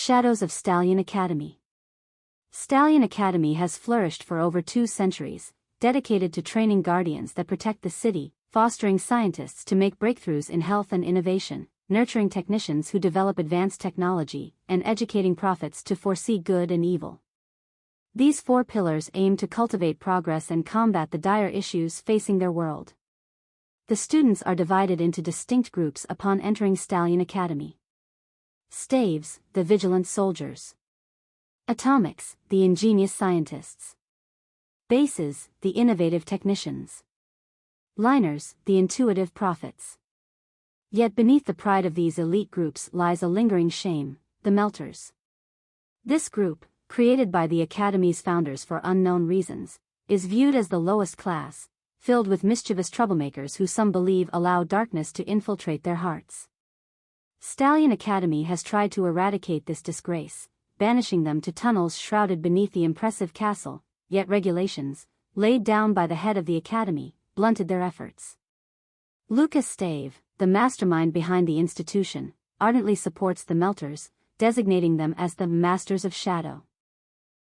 Shadows of Stallion Academy. Stallion Academy has flourished for over 2 centuries, dedicated to training guardians that protect the city, fostering scientists to make breakthroughs in health and innovation, nurturing technicians who develop advanced technology, and educating prophets to foresee good and evil. These 4 pillars aim to cultivate progress and combat the dire issues facing their world. The students are divided into distinct groups upon entering Stallion Academy. Staves, the vigilant soldiers. Atomics, the ingenious scientists. Bases, the innovative technicians. Liners, the intuitive prophets. Yet beneath the pride of these elite groups lies a lingering shame, the melters. This group, created by the Academy's founders for unknown reasons, is viewed as the lowest class, filled with mischievous troublemakers who some believe allow darkness to infiltrate their hearts. Stallion Academy has tried to eradicate this disgrace, banishing them to tunnels shrouded beneath the impressive castle, yet regulations, laid down by the head of the Academy, blunted their efforts. Lucas Stave, the mastermind behind the institution, ardently supports the Melters, designating them as the Masters of Shadow.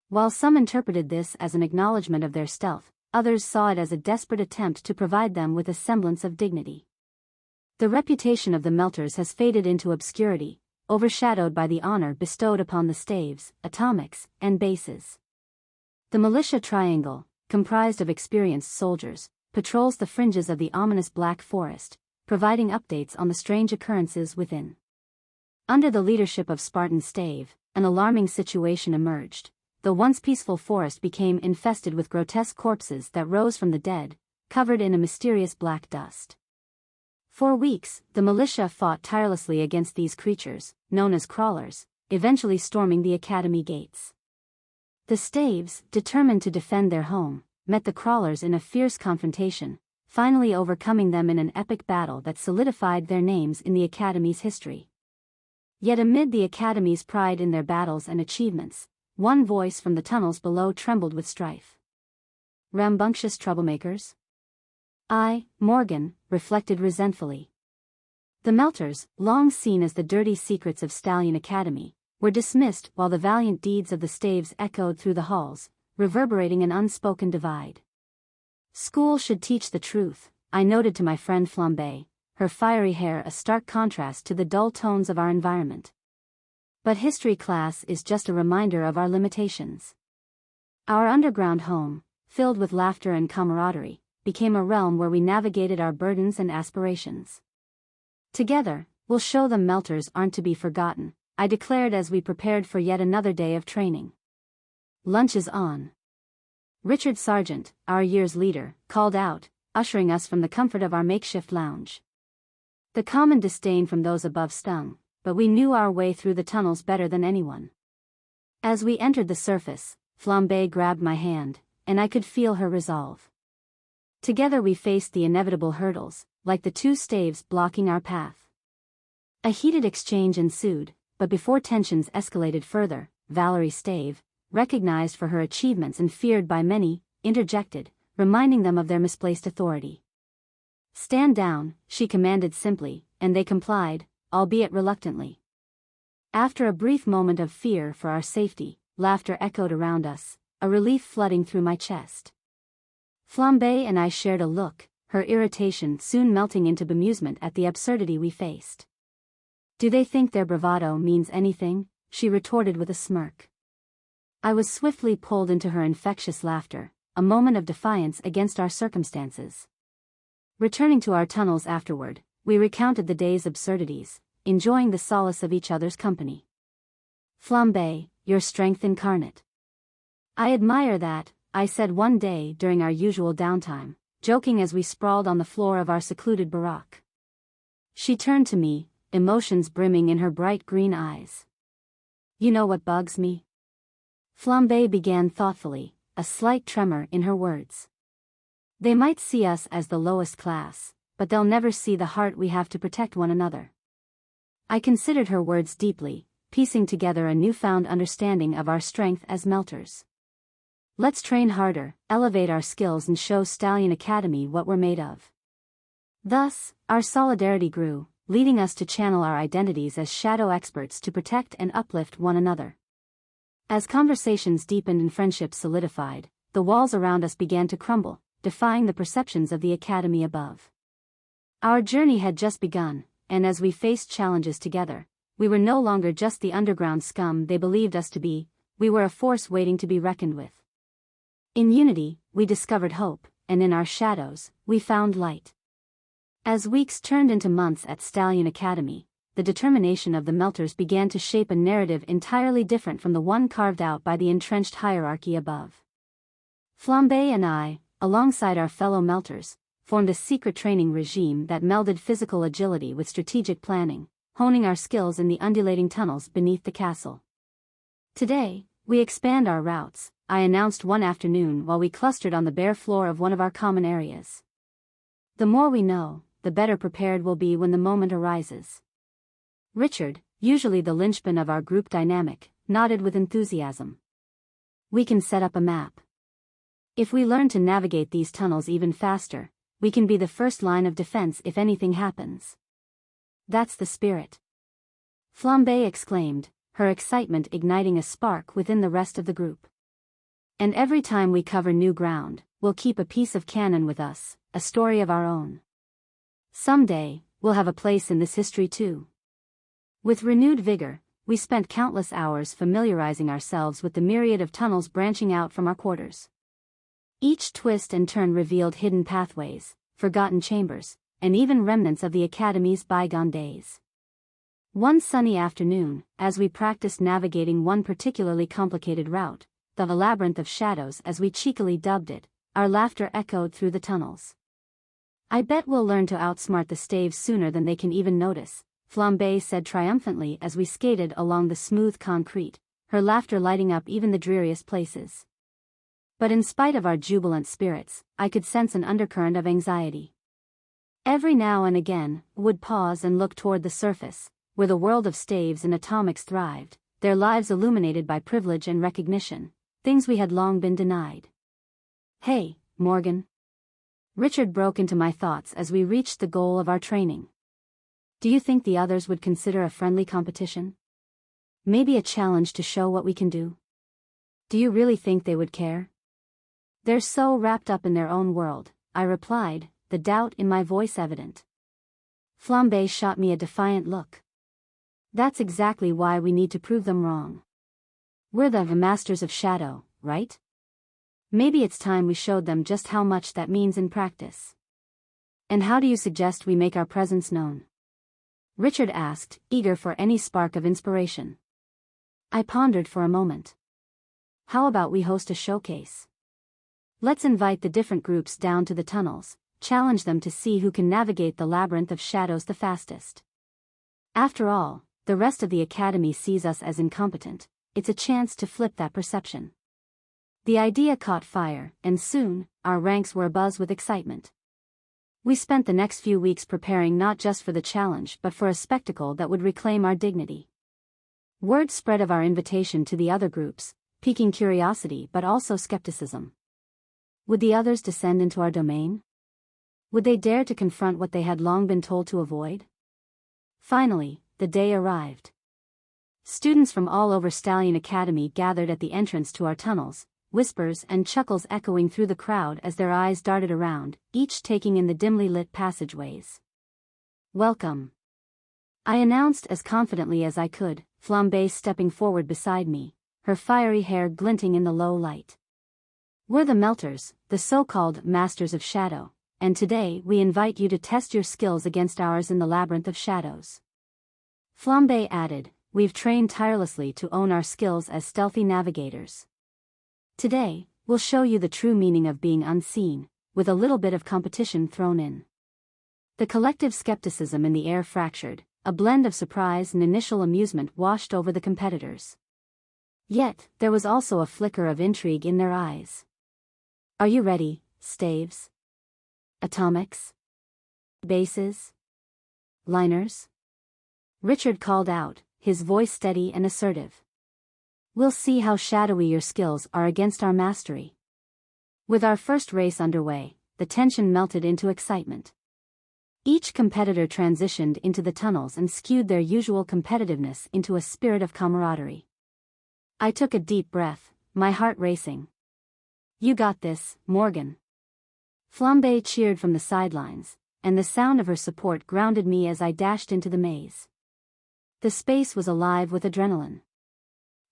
While some interpreted this as an acknowledgement of their stealth, others saw it as a desperate attempt to provide them with a semblance of dignity. The reputation of the Melters has faded into obscurity, overshadowed by the honor bestowed upon the Staves, Atomics, and Bases. The militia triangle, comprised of experienced soldiers, patrols the fringes of the ominous Black Forest, providing updates on the strange occurrences within. Under the leadership of Spartan Stave, an alarming situation emerged. The once peaceful forest became infested with grotesque corpses that rose from the dead, covered in a mysterious black dust. For weeks, the militia fought tirelessly against these creatures, known as crawlers, eventually storming the Academy gates. The Staves, determined to defend their home, met the crawlers in a fierce confrontation, finally overcoming them in an epic battle that solidified their names in the Academy's history. Yet amid the Academy's pride in their battles and achievements, one voice from the tunnels below trembled with strife. Rambunctious troublemakers? I, Morgan, reflected resentfully. The Melters, long seen as the dirty secrets of Stallion Academy, were dismissed while the valiant deeds of the Staves echoed through the halls, reverberating an unspoken divide. School should teach the truth, I noted to my friend Flambe, her fiery hair a stark contrast to the dull tones of our environment. But history class is just a reminder of our limitations. Our underground home, filled with laughter and camaraderie, became a realm where we navigated our burdens and aspirations. Together, we'll show them Melters aren't to be forgotten, I declared as we prepared for yet another day of training. Lunch is on. Richard Sargent, our year's leader, called out, ushering us from the comfort of our makeshift lounge. The common disdain from those above stung, but we knew our way through the tunnels better than anyone. As we entered the surface, Flambe grabbed my hand, and I could feel her resolve. Together we faced the inevitable hurdles, like the 2 staves blocking our path. A heated exchange ensued, but before tensions escalated further, Valerie Stave, recognized for her achievements and feared by many, interjected, reminding them of their misplaced authority. Stand down, she commanded simply, and they complied, albeit reluctantly. After a brief moment of fear for our safety, laughter echoed around us, a relief flooding through my chest. Flambe and I shared a look, her irritation soon melting into bemusement at the absurdity we faced. Do they think their bravado means anything? She retorted with a smirk. I was swiftly pulled into her infectious laughter, a moment of defiance against our circumstances. Returning to our tunnels afterward, we recounted the day's absurdities, enjoying the solace of each other's company. Flambe, your strength incarnate. I admire that, I said one day during our usual downtime, joking as we sprawled on the floor of our secluded barack. She turned to me, emotions brimming in her bright green eyes. You know what bugs me? Flambe began thoughtfully, a slight tremor in her words. They might see us as the lowest class, but they'll never see the heart we have to protect one another. I considered her words deeply, piecing together a newfound understanding of our strength as Melters. Let's train harder, elevate our skills and show Stallion Academy what we're made of. Thus, our solidarity grew, leading us to channel our identities as shadow experts to protect and uplift one another. As conversations deepened and friendships solidified, the walls around us began to crumble, defying the perceptions of the academy above. Our journey had just begun, and as we faced challenges together, we were no longer just the underground scum they believed us to be, we were a force waiting to be reckoned with. In unity, we discovered hope, and in our shadows, we found light. As weeks turned into months at Stallion Academy, the determination of the melters began to shape a narrative entirely different from the one carved out by the entrenched hierarchy above. Flambe and I, alongside our fellow melters, formed a secret training regime that melded physical agility with strategic planning, honing our skills in the undulating tunnels beneath the castle. Today, we expand our routes, I announced one afternoon while we clustered on the bare floor of one of our common areas. The more we know, the better prepared we'll be when the moment arises. Richard, usually the linchpin of our group dynamic, nodded with enthusiasm. We can set up a map. If we learn to navigate these tunnels even faster, we can be the first line of defense if anything happens. That's the spirit. Flambe exclaimed, her excitement igniting a spark within the rest of the group. And every time we cover new ground, we'll keep a piece of canon with us, a story of our own. Someday, we'll have a place in this history too. With renewed vigor, we spent countless hours familiarizing ourselves with the myriad of tunnels branching out from our quarters. Each twist and turn revealed hidden pathways, forgotten chambers, and even remnants of the Academy's bygone days. One sunny afternoon, as we practiced navigating one particularly complicated route, the labyrinth of shadows as we cheekily dubbed it, our laughter echoed through the tunnels. I bet we'll learn to outsmart the staves sooner than they can even notice, Flambe said triumphantly as we skated along the smooth concrete, her laughter lighting up even the dreariest places. But in spite of our jubilant spirits, I could sense an undercurrent of anxiety. Every now and again, would pause and look toward the surface, where the world of staves and atomics thrived, their lives illuminated by privilege and recognition, things we had long been denied. Hey, Morgan. Richard broke into my thoughts as we reached the goal of our training. Do you think the others would consider a friendly competition? Maybe a challenge to show what we can do? Do you really think they would care? They're so wrapped up in their own world, I replied, the doubt in my voice evident. Flambe shot me a defiant look. That's exactly why we need to prove them wrong. We're the masters of shadow, right? Maybe it's time we showed them just how much that means in practice. And how do you suggest we make our presence known? Richard asked, eager for any spark of inspiration. I pondered for a moment. How about we host a showcase? Let's invite the different groups down to the tunnels, challenge them to see who can navigate the labyrinth of shadows the fastest. After all, the rest of the academy sees us as incompetent. It's a chance to flip that perception. The idea caught fire, and soon, our ranks were abuzz with excitement. We spent the next few weeks preparing not just for the challenge but for a spectacle that would reclaim our dignity. Word spread of our invitation to the other groups, piquing curiosity but also skepticism. Would the others descend into our domain? Would they dare to confront what they had long been told to avoid? Finally, the day arrived. Students from all over Stallion Academy gathered at the entrance to our tunnels, whispers and chuckles echoing through the crowd as their eyes darted around, each taking in the dimly lit passageways. Welcome. I announced as confidently as I could, Flambe stepping forward beside me, her fiery hair glinting in the low light. We're the Melters, the so-called Masters of Shadow, and today we invite you to test your skills against ours in the Labyrinth of Shadows. Flambe added, we've trained tirelessly to own our skills as stealthy navigators. Today, we'll show you the true meaning of being unseen, with a little bit of competition thrown in. The collective skepticism in the air fractured, a blend of surprise and initial amusement washed over the competitors. Yet, there was also a flicker of intrigue in their eyes. Are you ready, staves? Atomics? Bases? Liners? Richard called out, his voice steady and assertive. We'll see how shadowy your skills are against our mastery. With our first race underway, the tension melted into excitement. Each Each competitor transitioned into the tunnels and skewed their usual competitiveness into a spirit of camaraderie. I took a deep breath, my heart racing. "You got this, Morgan." Flambe cheered from the sidelines, and the sound of her support grounded me as I dashed into the maze. The space was alive with adrenaline.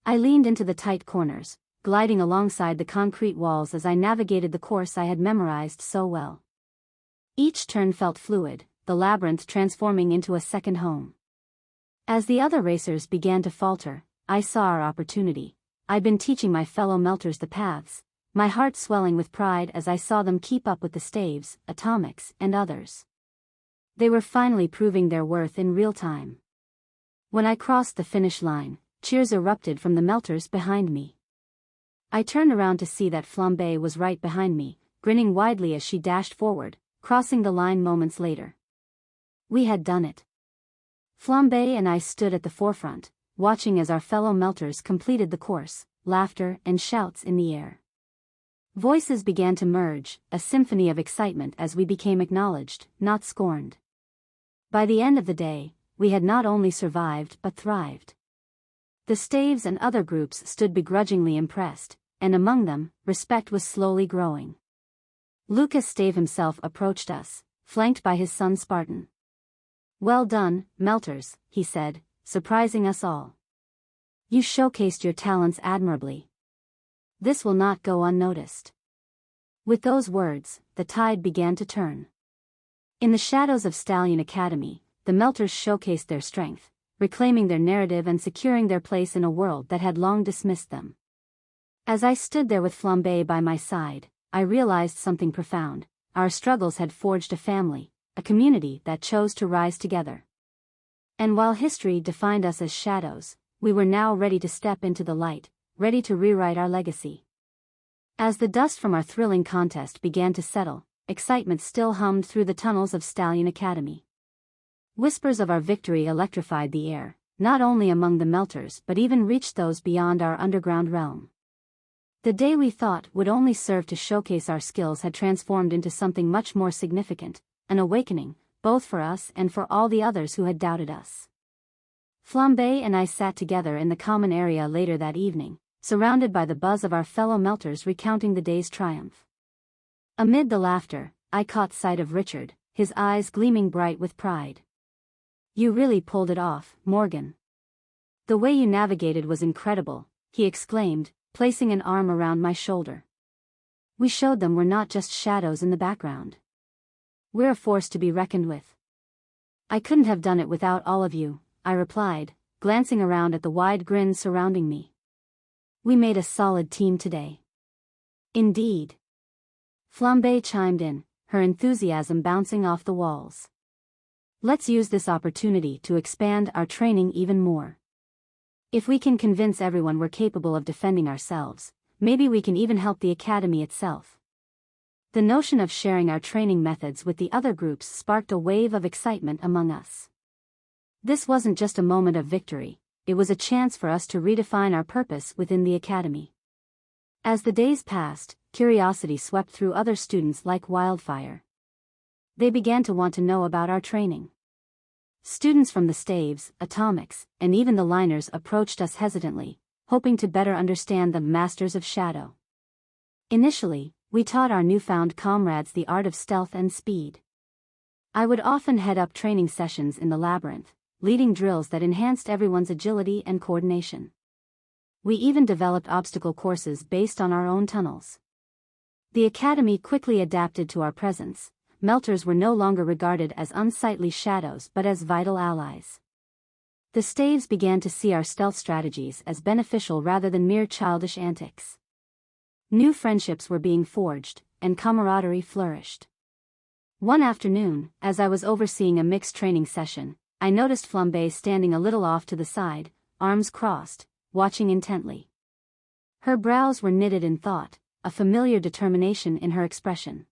I leaned into the tight corners, gliding alongside the concrete walls as I navigated the course I had memorized so well. Each turn felt fluid, the labyrinth transforming into a second home. As the other racers began to falter, I saw our opportunity. I'd been teaching my fellow melters the paths, my heart swelling with pride as I saw them keep up with the staves, atomics, and others. They were finally proving their worth in real time. When I crossed the finish line, cheers erupted from the melters behind me. I turned around to see that Flambe was right behind me, grinning widely as she dashed forward, crossing the line moments later. We had done it. Flambe and I stood at the forefront, watching as our fellow melters completed the course, laughter and shouts in the air. Voices began to merge, a symphony of excitement as we became acknowledged, not scorned. By the end of the day, we had not only survived but thrived. The staves and other groups stood begrudgingly impressed, and among them, respect was slowly growing. Lucas Stave himself approached us, flanked by his son Spartan. "Well done, melters," he said, surprising us all. "You showcased your talents admirably. This will not go unnoticed." With those words, the tide began to turn. In the shadows of Stallion Academy, the melters showcased their strength, reclaiming their narrative and securing their place in a world that had long dismissed them. As I stood there with Flambe by my side, I realized something profound. Our struggles had forged a family, a community that chose to rise together. And while history defined us as shadows, we were now ready to step into the light, ready to rewrite our legacy. As the dust from our thrilling contest began to settle, excitement still hummed through the tunnels of Stallion Academy. Whispers of our victory electrified the air, not only among the melters but even reached those beyond our underground realm. The day we thought would only serve to showcase our skills had transformed into something much more significant, an awakening, both for us and for all the others who had doubted us. Flambe and I sat together in the common area later that evening, surrounded by the buzz of our fellow melters recounting the day's triumph. Amid the laughter, I caught sight of Richard, his eyes gleaming bright with pride. "You really pulled it off, Morgan. The way you navigated was incredible," he exclaimed, placing an arm around my shoulder. "We showed them we're not just shadows in the background. We're a force to be reckoned with." "I couldn't have done it without all of you," I replied, glancing around at the wide grin surrounding me. "We made a solid team today." "Indeed." Flambe chimed in, her enthusiasm bouncing off the walls. "Let's use this opportunity to expand our training even more. If we can convince everyone we're capable of defending ourselves, maybe we can even help the academy itself." The notion of sharing our training methods with the other groups sparked a wave of excitement among us. This wasn't just a moment of victory, it was a chance for us to redefine our purpose within the academy. As the days passed, curiosity swept through other students like wildfire. They began to want to know about our training. Students from the staves, atomics, and even the liners approached us hesitantly, hoping to better understand the masters of shadow. Initially, we taught our newfound comrades the art of stealth and speed. I would often head up training sessions in the labyrinth, leading drills that enhanced everyone's agility and coordination. We even developed obstacle courses based on our own tunnels. The academy quickly adapted to our presence. Melters were no longer regarded as unsightly shadows but as vital allies. The staves began to see our stealth strategies as beneficial rather than mere childish antics. New friendships were being forged, and camaraderie flourished. One afternoon, as I was overseeing a mixed training session, I noticed Flambe standing a little off to the side, arms crossed, watching intently. Her brows were knitted in thought, a familiar determination in her expression.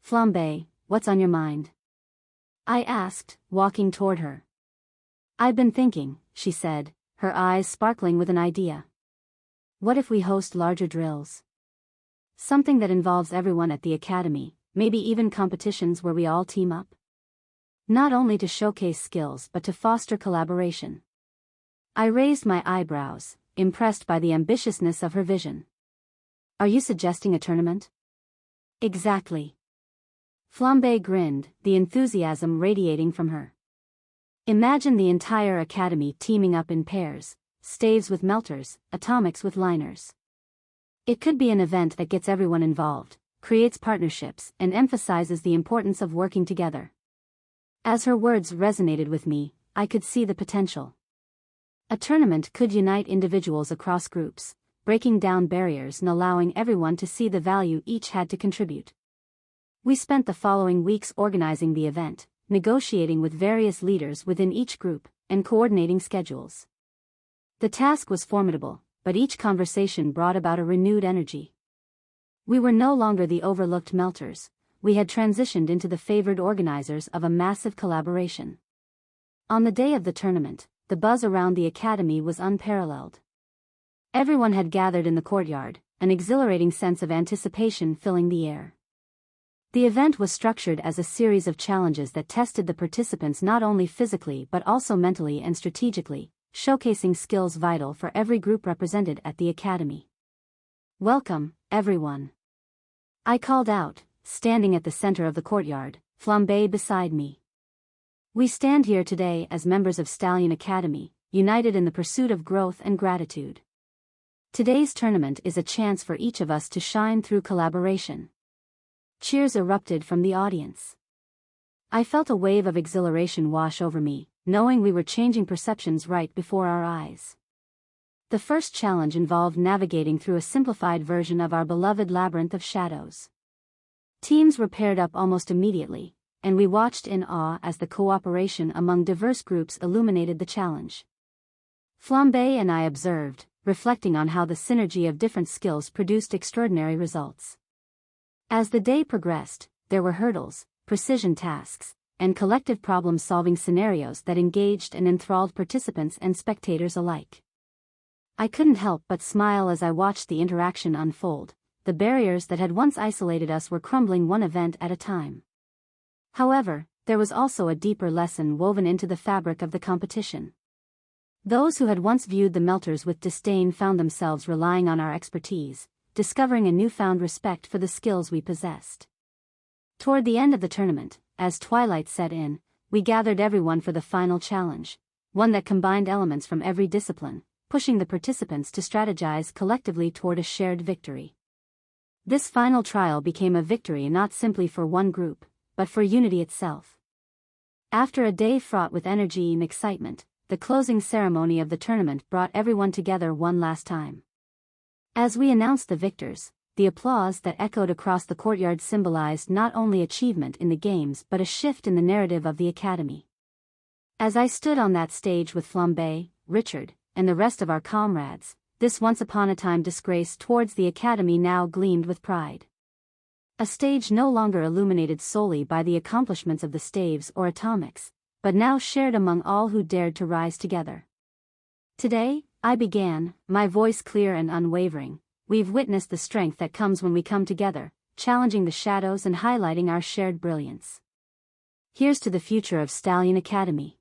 "Flambe, what's on your mind?" I asked, walking toward her. "I've been thinking," she said, her eyes sparkling with an idea. "What if we host larger drills? Something that involves everyone at the academy, maybe even competitions where we all team up?" not only to showcase skills but to foster collaboration. I raised my eyebrows, impressed by the ambitiousness of her vision. Are you suggesting a tournament? Exactly. Flambe grinned, the enthusiasm radiating from her. Imagine the entire academy teaming up in pairs, staves with melters, atomics with liners. It could be an event that gets everyone involved, creates partnerships, and emphasizes the importance of working together. As her words resonated with me, I could see the potential. A tournament could unite individuals across groups, breaking down barriers and allowing everyone to see the value each had to contribute. We spent the following weeks organizing the event, negotiating with various leaders within each group, and coordinating schedules. The task was formidable, but each conversation brought about a renewed energy. We were no longer the overlooked melters, we had transitioned into the favored organizers of a massive collaboration. On the day of the tournament, the buzz around the academy was unparalleled. Everyone had gathered in the courtyard, an exhilarating sense of anticipation filling the air. The event was structured as a series of challenges that tested the participants not only physically but also mentally and strategically, showcasing skills vital for every group represented at the academy. Welcome, everyone. I called out, standing at the center of the courtyard, Flambe beside me. We stand here today as members of Stallion Academy, united in the pursuit of growth and gratitude. Today's tournament is a chance for each of us to shine through collaboration. Cheers erupted from the audience. I felt a wave of exhilaration wash over me, knowing we were changing perceptions right before our eyes. The first challenge involved navigating through a simplified version of our beloved labyrinth of shadows. Teams were paired up almost immediately, and we watched in awe as the cooperation among diverse groups illuminated the challenge. Flambe and I observed, reflecting on how the synergy of different skills produced extraordinary results. As the day progressed, there were hurdles, precision tasks, and collective problem-solving scenarios that engaged and enthralled participants and spectators alike. I couldn't help but smile as I watched the interaction unfold. The barriers that had once isolated us were crumbling one event at a time. However, there was also a deeper lesson woven into the fabric of the competition. Those who had once viewed the melters with disdain found themselves relying on our expertise, discovering a newfound respect for the skills we possessed. Toward the end of the tournament, as twilight set in, we gathered everyone for the final challenge, one that combined elements from every discipline, pushing the participants to strategize collectively toward a shared victory. This final trial became a victory not simply for one group, but for unity itself. After a day fraught with energy and excitement, the closing ceremony of the tournament brought everyone together one last time. As we announced the victors, the applause that echoed across the courtyard symbolized not only achievement in the games but a shift in the narrative of the academy. As I stood on that stage with Flambe, Richard, and the rest of our comrades, this once-upon-a-time disgrace towards the academy now gleamed with pride. A stage no longer illuminated solely by the accomplishments of the staves or atomics, but now shared among all who dared to rise together. Today, I began, my voice clear and unwavering. We've witnessed the strength that comes when we come together, challenging the shadows and highlighting our shared brilliance. Here's to the future of Stallion Academy.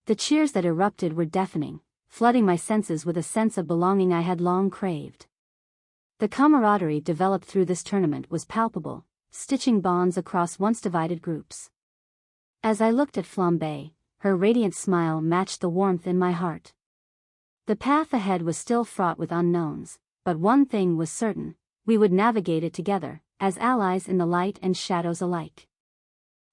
The cheers that erupted were deafening, flooding my senses with a sense of belonging I had long craved. The camaraderie developed through this tournament was palpable, stitching bonds across once divided groups. As I looked at Flambe, her radiant smile matched the warmth in my heart. The path ahead was still fraught with unknowns, but one thing was certain: we would navigate it together, as allies in the light and shadows alike.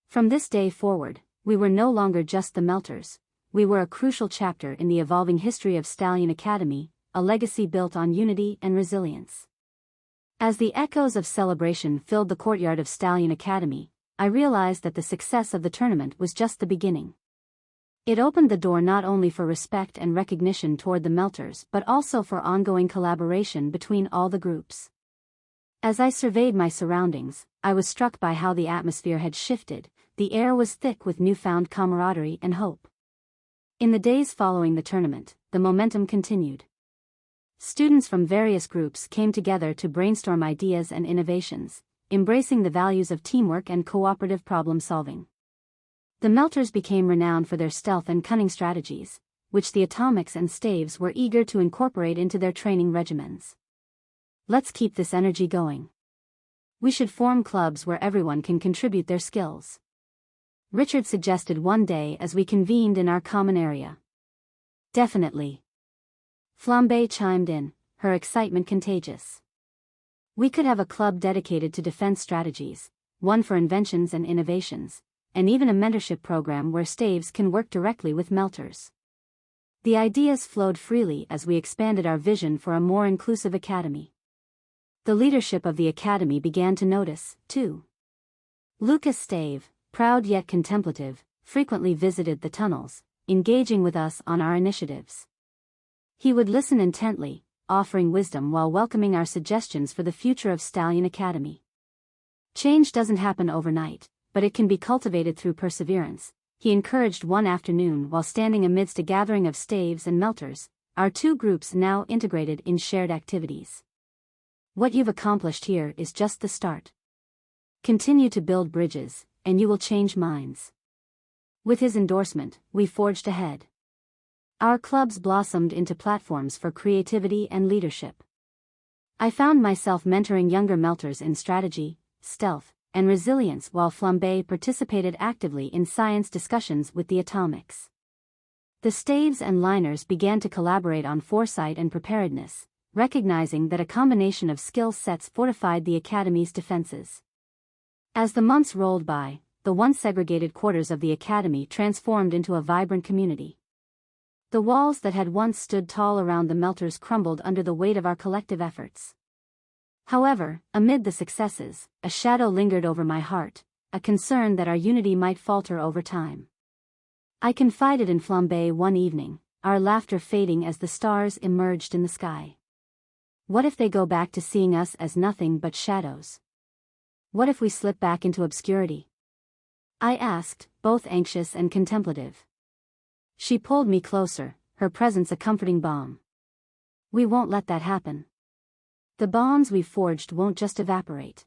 From this day forward, we were no longer just the melters, we were a crucial chapter in the evolving history of Stallion Academy, a legacy built on unity and resilience. As the echoes of celebration filled the courtyard of Stallion Academy, I realized that the success of the tournament was just the beginning. It opened the door not only for respect and recognition toward the melters but also for ongoing collaboration between all the groups. As I surveyed my surroundings, I was struck by how the atmosphere had shifted. The air was thick with newfound camaraderie and hope. In the days following the tournament, the momentum continued. Students from various groups came together to brainstorm ideas and innovations, embracing the values of teamwork and cooperative problem-solving. The Melters became renowned for their stealth and cunning strategies, which the Atomics and Staves were eager to incorporate into their training regimens. Let's keep this energy going. We should form clubs where everyone can contribute their skills, Richard suggested one day as we convened in our common area. Definitely. Flambe chimed in, her excitement contagious. We could have a club dedicated to defense strategies, one for inventions and innovations, and even a mentorship program where Staves can work directly with Melters. The ideas flowed freely as we expanded our vision for a more inclusive academy. The leadership of the academy began to notice, too. Lucas Stave, proud yet contemplative, frequently visited the tunnels, engaging with us on our initiatives. He would listen intently, offering wisdom while welcoming our suggestions for the future of Stallion Academy. Change doesn't happen overnight, but it can be cultivated through perseverance, he encouraged one afternoon while standing amidst a gathering of Staves and Melters, our two groups now integrated in shared activities. What you've accomplished here is just the start. Continue to build bridges, and you will change minds. With his endorsement, we forged ahead. Our clubs blossomed into platforms for creativity and leadership. I found myself mentoring younger Melters in strategy, stealth, and resilience while Flambe participated actively in science discussions with the Atomics. The Staves and Liners began to collaborate on foresight and preparedness, recognizing that a combination of skill sets fortified the Academy's defenses. As the months rolled by, the once segregated quarters of the Academy transformed into a vibrant community. The walls that had once stood tall around the Melters crumbled under the weight of our collective efforts. However, amid the successes, a shadow lingered over my heart, a concern that our unity might falter over time. I confided in Flambe one evening, our laughter fading as the stars emerged in the sky. What if they go back to seeing us as nothing but shadows? What if we slip back into obscurity? I asked, both anxious and contemplative. She pulled me closer, her presence a comforting balm. We won't let that happen. The bonds we've forged won't just evaporate.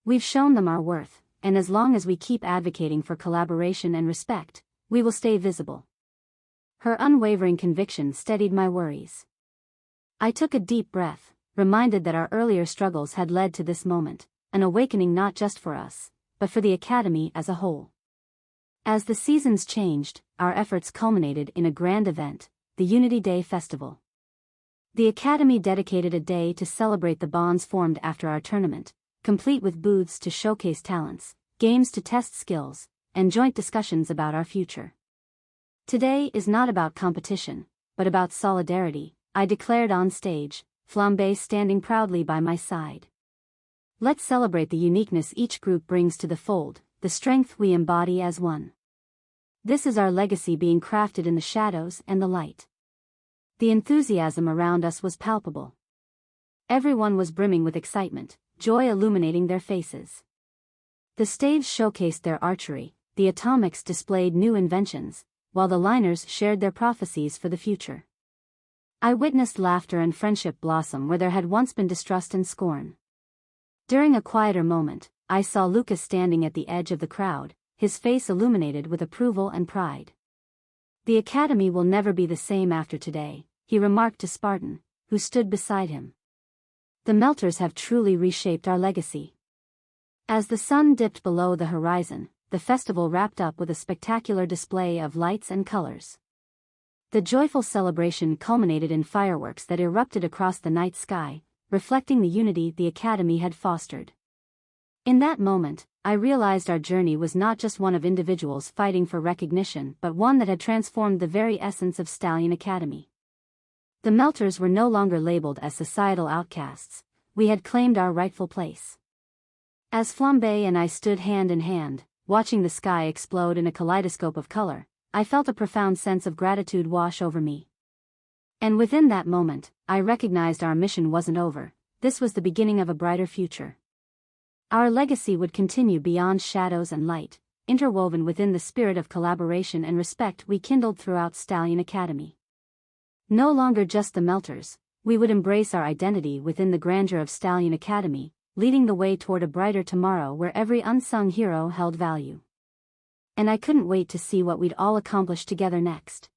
We've shown them our worth, and as long as we keep advocating for collaboration and respect, we will stay visible. Her unwavering conviction steadied my worries. I took a deep breath, reminded that our earlier struggles had led to this moment, an awakening not just for us, but for the Academy as a whole. As the seasons changed, our efforts culminated in a grand event, the Unity Day Festival. The Academy dedicated a day to celebrate the bonds formed after our tournament, complete with booths to showcase talents, games to test skills, and joint discussions about our future. Today is not about competition, but about solidarity, I declared on stage, Flambe standing proudly by my side. Let's celebrate the uniqueness each group brings to the fold, the strength we embody as one. This is our legacy being crafted in the shadows and the light. The enthusiasm around us was palpable. Everyone was brimming with excitement, joy illuminating their faces. The Staves showcased their archery, the Atomics displayed new inventions, while the Liners shared their prophecies for the future. I witnessed laughter and friendship blossom where there had once been distrust and scorn. During a quieter moment, I saw Lucas standing at the edge of the crowd, his face illuminated with approval and pride. The Academy will never be the same after today, he remarked to Spartan, who stood beside him. The Melters have truly reshaped our legacy. As the sun dipped below the horizon, the festival wrapped up with a spectacular display of lights and colors. The joyful celebration culminated in fireworks that erupted across the night sky, reflecting the unity the Academy had fostered. In that moment, I realized our journey was not just one of individuals fighting for recognition but one that had transformed the very essence of Stallion Academy. The Melters were no longer labeled as societal outcasts, we had claimed our rightful place. As Flambe and I stood hand in hand, watching the sky explode in a kaleidoscope of color, I felt a profound sense of gratitude wash over me. And within that moment, I recognized our mission wasn't over, this was the beginning of a brighter future. Our legacy would continue beyond shadows and light, interwoven within the spirit of collaboration and respect we kindled throughout Stallion Academy. No longer just the Melters, we would embrace our identity within the grandeur of Stallion Academy, leading the way toward a brighter tomorrow where every unsung hero held value. and I couldn't wait to see what we'd all accomplish together next.